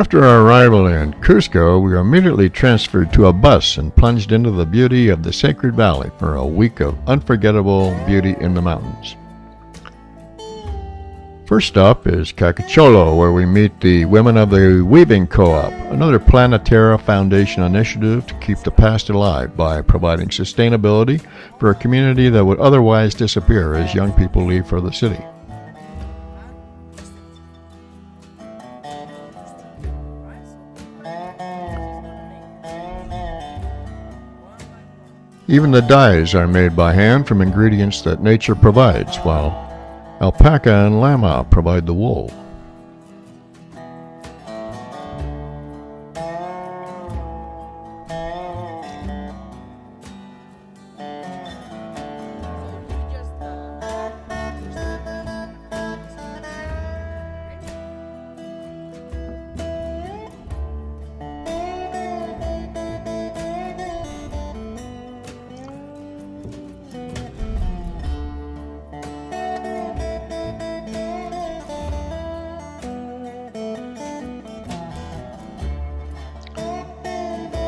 After our arrival in Cusco, we were immediately transferred to a bus and plunged into the beauty of the Sacred Valley for a week of unforgettable beauty in the mountains. First stop is Cacacholo, where we meet the women of the Weaving Co-op, another Planetara Foundation initiative to keep the past alive by providing sustainability for a community that would otherwise disappear as young people leave for the city. Even the dyes are made by hand from ingredients that nature provides, while alpaca and llama provide the wool.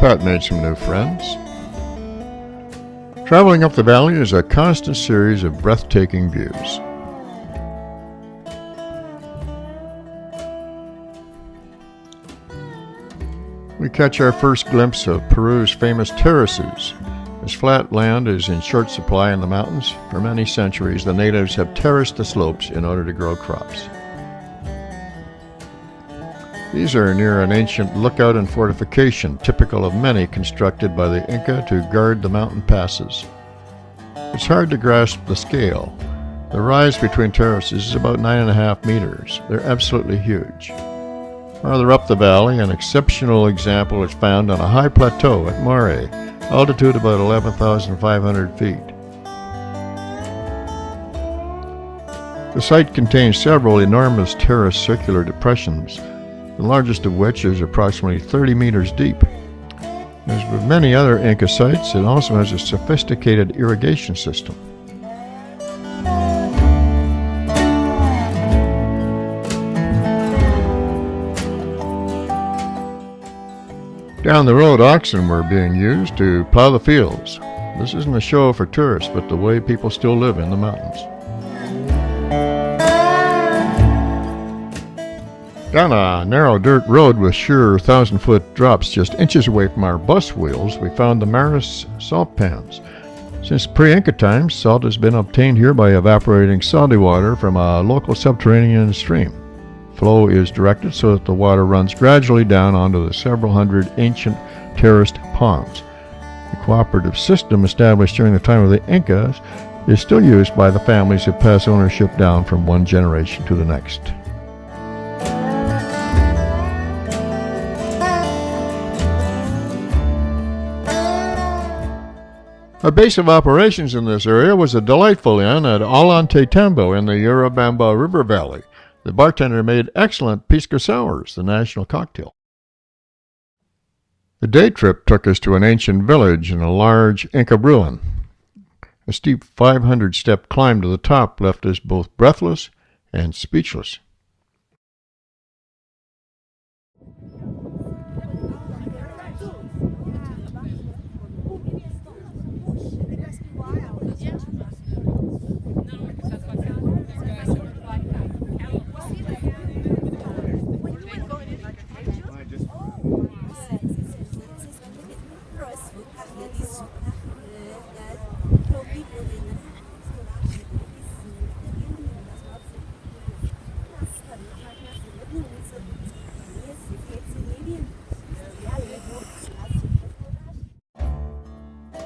Pat made some new friends. Traveling up the valley is a constant series of breathtaking views. We catch our first glimpse of Peru's famous terraces. As flat land is in short supply in the mountains, for many centuries the natives have terraced the slopes in order to grow crops. These are near an ancient lookout and fortification, typical of many constructed by the Inca to guard the mountain passes. It's hard to grasp the scale. The rise between terraces is about 9.5 meters. They're absolutely huge. Farther up the valley, an exceptional example is found on a high plateau at Mare, altitude about 11,500 feet. The site contains several enormous terraced circular depressions, the largest of which is approximately 30 meters deep. As with many other Inca sites, it also has a sophisticated irrigation system. Down the road, oxen were being used to plow the fields. This isn't a show for tourists, but the way people still live in the mountains. Down a narrow dirt road with sure 1,000-foot drops just inches away from our bus wheels, we found the Maris salt pans. Since pre-Inca times, salt has been obtained here by evaporating salty water from a local subterranean stream. Flow is directed so that the water runs gradually down onto the several hundred ancient terraced ponds. The cooperative system established during the time of the Incas is still used by the families who pass ownership down from one generation to the next. Our base of operations in this area was a delightful inn at Alante Tambo in the Urubamba River Valley. The bartender made excellent pisco sours, the national cocktail. The day trip took us to an ancient village in a large Inca ruin. A steep 500-step climb to the top left us both breathless and speechless.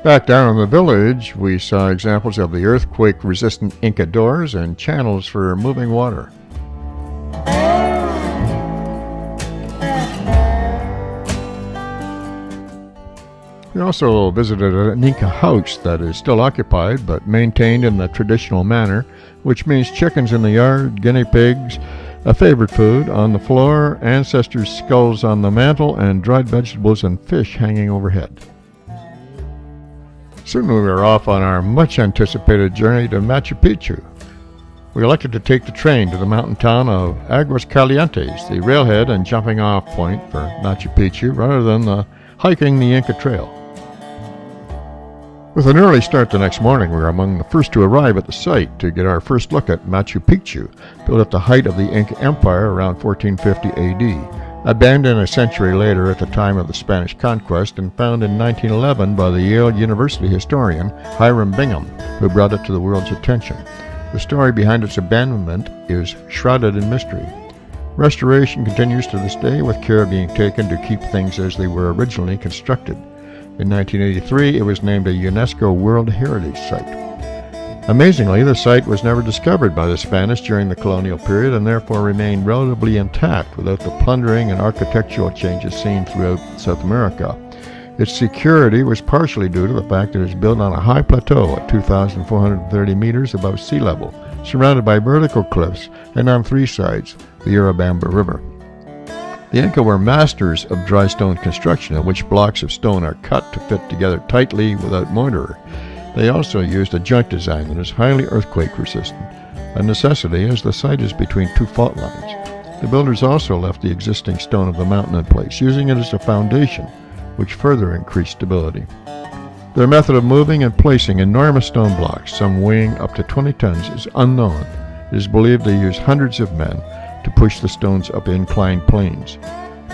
Back down in the village, we saw examples of the earthquake-resistant Inca doors and channels for moving water. We also visited an Inca house that is still occupied but maintained in the traditional manner, which means chickens in the yard, guinea pigs, a favorite food, on the floor, ancestors' skulls on the mantel, and dried vegetables and fish hanging overhead. Soon we were off on our much-anticipated journey to Machu Picchu. We elected to take the train to the mountain town of Aguascalientes, the railhead and jumping off point for Machu Picchu, rather than hiking the Inca Trail. With an early start the next morning, we were among the first to arrive at the site to get our first look at Machu Picchu, built at the height of the Inca Empire around 1450 AD, abandoned a century later at the time of the Spanish conquest and found in 1911 by the Yale University historian Hiram Bingham, who brought it to the world's attention. The story behind its abandonment is shrouded in mystery. Restoration continues to this day, with care being taken to keep things as they were originally constructed. In 1983, it was named a UNESCO World Heritage Site. Amazingly, the site was never discovered by the Spanish during the colonial period and therefore remained relatively intact without the plundering and architectural changes seen throughout South America. Its security was partially due to the fact that it is built on a high plateau at 2,430 meters above sea level, surrounded by vertical cliffs, and on three sides, the Urubamba River. The Inca were masters of dry stone construction, in which blocks of stone are cut to fit together tightly without mortar. They also used a joint design that is highly earthquake resistant, a necessity as the site is between two fault lines. The builders also left the existing stone of the mountain in place, using it as a foundation, which further increased stability. Their method of moving and placing enormous stone blocks, some weighing up to 20 tons, is unknown. It is believed they used hundreds of men to push the stones up inclined planes.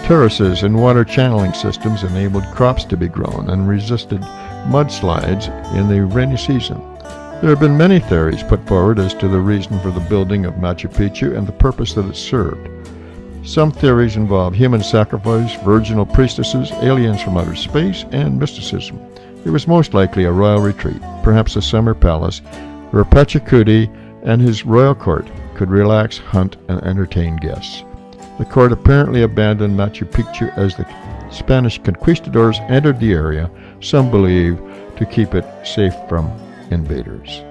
Terraces and water channeling systems enabled crops to be grown and resisted mudslides in the rainy season. There have been many theories put forward as to the reason for the building of Machu Picchu and the purpose that it served. Some theories involve human sacrifice, virginal priestesses, aliens from outer space, and mysticism. It was most likely a royal retreat, perhaps a summer palace, where Pachacuti and his royal court could relax, hunt, and entertain guests. The court apparently abandoned Machu Picchu as the Spanish conquistadors entered the area, some believe to keep it safe from invaders.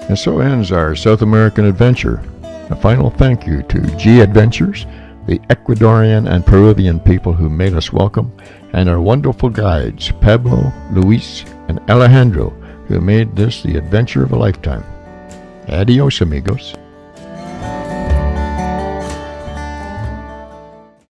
And so ends our South American adventure. A final thank you to G Adventures, the Ecuadorian and Peruvian people who made us welcome, and our wonderful guides, Pablo, Luis, and Alejandro, who made this the adventure of a lifetime. Adios, amigos.